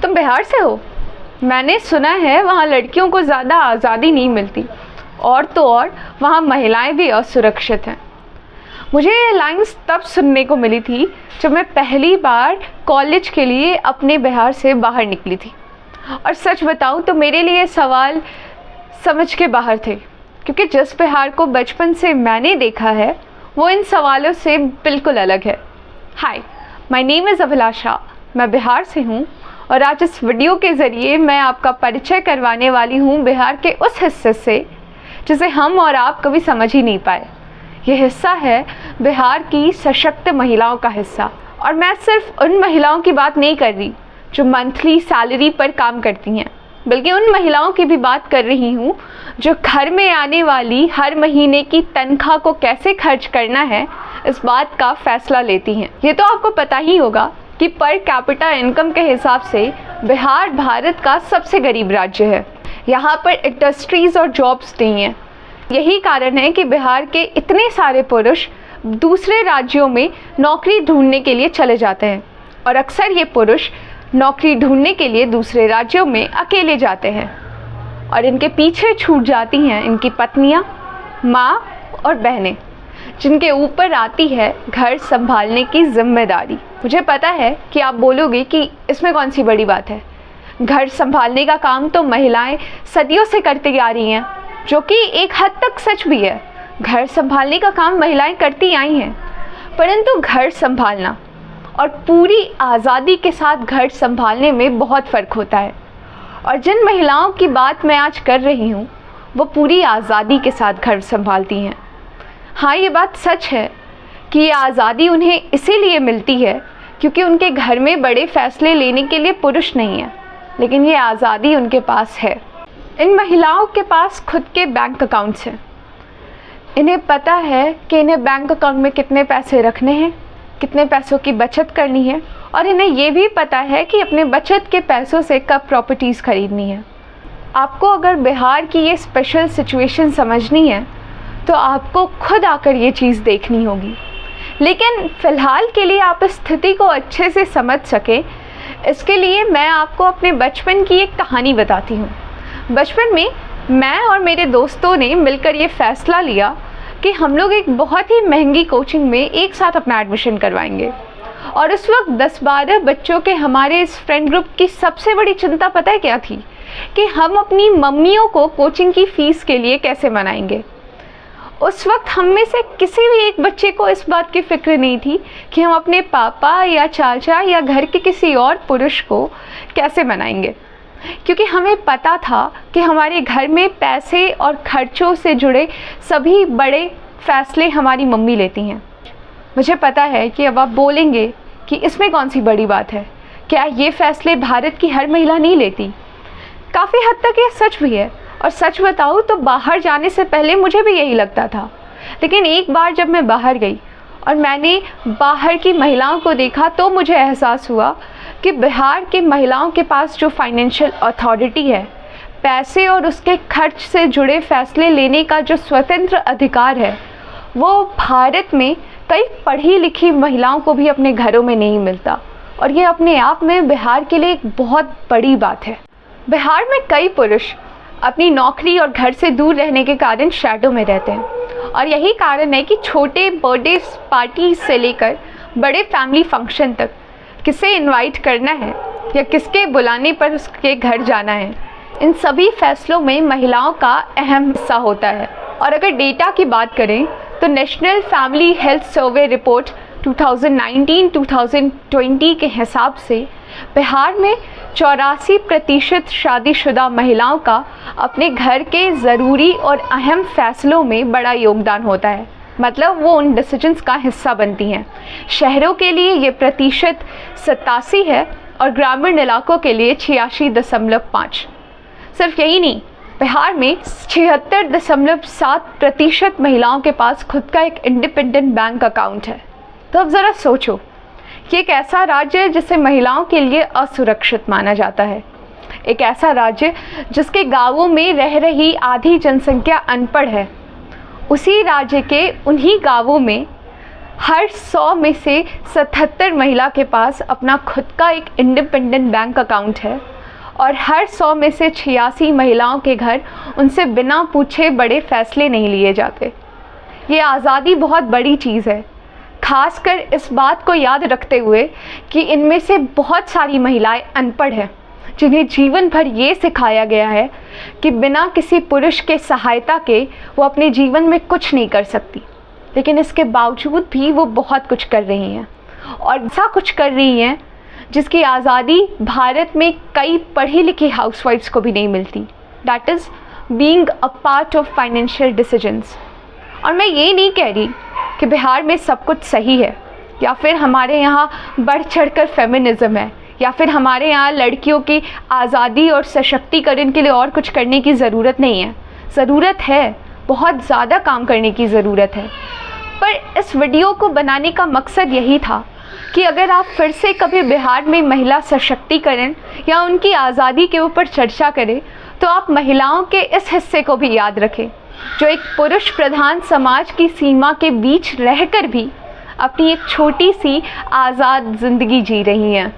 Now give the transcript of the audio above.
तुम बिहार से हो? मैंने सुना है वहाँ लड़कियों को ज़्यादा आज़ादी नहीं मिलती, और तो और वहाँ महिलाएं भी असुरक्षित हैं। मुझे ये लाइन्स तब सुनने को मिली थी जब मैं पहली बार कॉलेज के लिए अपने बिहार से बाहर निकली थी। और सच बताऊँ तो मेरे लिए सवाल समझ के बाहर थे, क्योंकि जिस बिहार को बचपन से मैंने देखा है वो इन सवालों से बिल्कुल अलग है। हाय, माय नेम इज़ अभिलाषा, मैं बिहार से हूँ और आज इस वीडियो के ज़रिए मैं आपका परिचय करवाने वाली हूँ बिहार के उस हिस्से से जिसे हम और आप कभी समझ ही नहीं पाए। ये हिस्सा है बिहार की सशक्त महिलाओं का हिस्सा। और मैं सिर्फ उन महिलाओं की बात नहीं कर रही जो मंथली सैलरी पर काम करती हैं, बल्कि उन महिलाओं की भी बात कर रही हूँ जो घर में आने वाली हर महीने की तनख्वाह को कैसे खर्च करना है इस बात का फैसला लेती हैं। ये तो आपको पता ही होगा कि पर कैपिटा इनकम के हिसाब से बिहार भारत का सबसे गरीब राज्य है। यहाँ पर इंडस्ट्रीज़ और जॉब्स नहीं हैं। यही कारण है कि बिहार के इतने सारे पुरुष दूसरे राज्यों में नौकरी ढूंढने के लिए चले जाते हैं, और अक्सर ये पुरुष नौकरी ढूंढने के लिए दूसरे राज्यों में अकेले जाते हैं और इनके पीछे छूट जाती हैं इनकी पत्नियां, माँ और बहनें, जिनके ऊपर आती है घर संभालने की जिम्मेदारी। मुझे पता है कि आप बोलोगे कि इसमें कौन सी बड़ी बात है, घर संभालने का काम तो महिलाएं सदियों से करती आ रही हैं, जो कि एक हद तक सच भी है। घर संभालने का काम महिलाएं करती आई हैं, परंतु घर संभालना और पूरी आज़ादी के साथ घर संभालने में बहुत फ़र्क होता है। और जिन महिलाओं की बात मैं आज कर रही हूँ वो पूरी आज़ादी के साथ घर संभालती हैं। हाँ, ये बात सच है कि ये आज़ादी उन्हें इसीलिए मिलती है क्योंकि उनके घर में बड़े फ़ैसले लेने के लिए पुरुष नहीं है, लेकिन ये आज़ादी उनके पास है। इन महिलाओं के पास खुद के बैंक अकाउंट्स हैं। इन्हें पता है कि इन्हें बैंक अकाउंट में कितने पैसे रखने हैं, कितने पैसों की बचत करनी है, और इन्हें ये भी पता है कि अपने बचत के पैसों से कब प्रॉपर्टीज़ खरीदनी है। आपको अगर बिहार की ये स्पेशल सिचुएशन समझनी है तो आपको खुद आकर ये चीज़ देखनी होगी। लेकिन फ़िलहाल के लिए आप इस स्थिति को अच्छे से समझ सकें, इसके लिए मैं आपको अपने बचपन की एक कहानी बताती हूँ। बचपन में मैं और मेरे दोस्तों ने मिलकर ये फ़ैसला लिया कि हम लोग एक बहुत ही महंगी कोचिंग में एक साथ अपना एडमिशन करवाएंगे। और उस वक्त 10-12 बच्चों के हमारे इस फ्रेंड ग्रुप की सबसे बड़ी चिंता पता है क्या थी? कि हम अपनी मम्मियों को कोचिंग की फ़ीस के लिए कैसे मनाएंगे। उस वक्त हम में से किसी भी एक बच्चे को इस बात की फ़िक्र नहीं थी कि हम अपने पापा या चाचा या घर के किसी और पुरुष को कैसे मनाएंगे, क्योंकि हमें पता था कि हमारे घर में पैसे और खर्चों से जुड़े सभी बड़े फ़ैसले हमारी मम्मी लेती हैं। मुझे पता है कि अब आप बोलेंगे कि इसमें कौन सी बड़ी बात है, क्या ये फ़ैसले भारत की हर महिला नहीं लेती? काफ़ी हद तक ये सच भी है, और सच बताऊँ तो बाहर जाने से पहले मुझे भी यही लगता था। लेकिन एक बार जब मैं बाहर गई और मैंने बाहर की महिलाओं को देखा तो मुझे एहसास हुआ कि बिहार की महिलाओं के पास जो फाइनेंशियल अथॉरिटी है, पैसे और उसके खर्च से जुड़े फ़ैसले लेने का जो स्वतंत्र अधिकार है, वो भारत में कई पढ़ी लिखी महिलाओं को भी अपने घरों में नहीं मिलता। और ये अपने आप में बिहार के लिए एक बहुत बड़ी बात है। बिहार में कई पुरुष अपनी नौकरी और घर से दूर रहने के कारण शैडो में रहते हैं, और यही कारण है कि छोटे बर्थडे पार्टी से लेकर बड़े फैमिली फंक्शन तक किसे इनवाइट करना है या किसके बुलाने पर उसके घर जाना है, इन सभी फैसलों में महिलाओं का अहम हिस्सा होता है। और अगर डेटा की बात करें तो national family health survey report 2019-2020 के हिसाब से बिहार में 84% शादीशुदा महिलाओं का अपने घर के ज़रूरी और अहम फैसलों में बड़ा योगदान होता है, मतलब वो उन डिसीजंस का हिस्सा बनती हैं। शहरों के लिए ये प्रतिशत 87 है और ग्रामीण इलाकों के लिए 86.5। सिर्फ यही नहीं, बिहार में 76.7% महिलाओं के पास खुद का एक इंडिपेंडेंट बैंक अकाउंट है। तो अब ज़रा सोचो, ये एक ऐसा राज्य है जिसे महिलाओं के लिए असुरक्षित माना जाता है, एक ऐसा राज्य जिसके गांवों में रह रही आधी जनसंख्या अनपढ़ है। उसी राज्य के उन्हीं गांवों में हर 100 में से 77 महिला के पास अपना खुद का एक इंडिपेंडेंट बैंक अकाउंट है और हर 100 में से 86 महिलाओं के घर उनसे बिना पूछे बड़े फैसले नहीं लिए जाते। ये आज़ादी बहुत बड़ी चीज़ है, खासकर इस बात को याद रखते हुए कि इनमें से बहुत सारी महिलाएं अनपढ़ हैं, जिन्हें जीवन भर ये सिखाया गया है कि बिना किसी पुरुष के सहायता के वो अपने जीवन में कुछ नहीं कर सकती, लेकिन इसके बावजूद भी वो बहुत कुछ कर रही हैं और ऐसा कुछ कर रही हैं जिसकी आज़ादी भारत में कई पढ़ी लिखी हाउसवाइफ्स को भी नहीं मिलती। That is being a part of financial decisions. और मैं ये नहीं कह रही कि बिहार में सब कुछ सही है या फिर हमारे यहाँ बढ़ चढ़कर फेमिनिज़्म है या फिर हमारे यहाँ लड़कियों की आज़ादी और सशक्तिकरण के लिए और कुछ करने की ज़रूरत नहीं है। ज़रूरत है, बहुत ज़्यादा काम करने की ज़रूरत है। पर इस वीडियो को बनाने का मकसद यही था कि अगर आप फिर से कभी बिहार में महिला सशक्तिकरण या उनकी आज़ादी के ऊपर चर्चा करें तो आप महिलाओं के इस हिस्से को भी याद रखें जो एक पुरुष प्रधान समाज की सीमा के बीच रहकर भी अपनी एक छोटी सी आज़ाद ज़िंदगी जी रही हैं।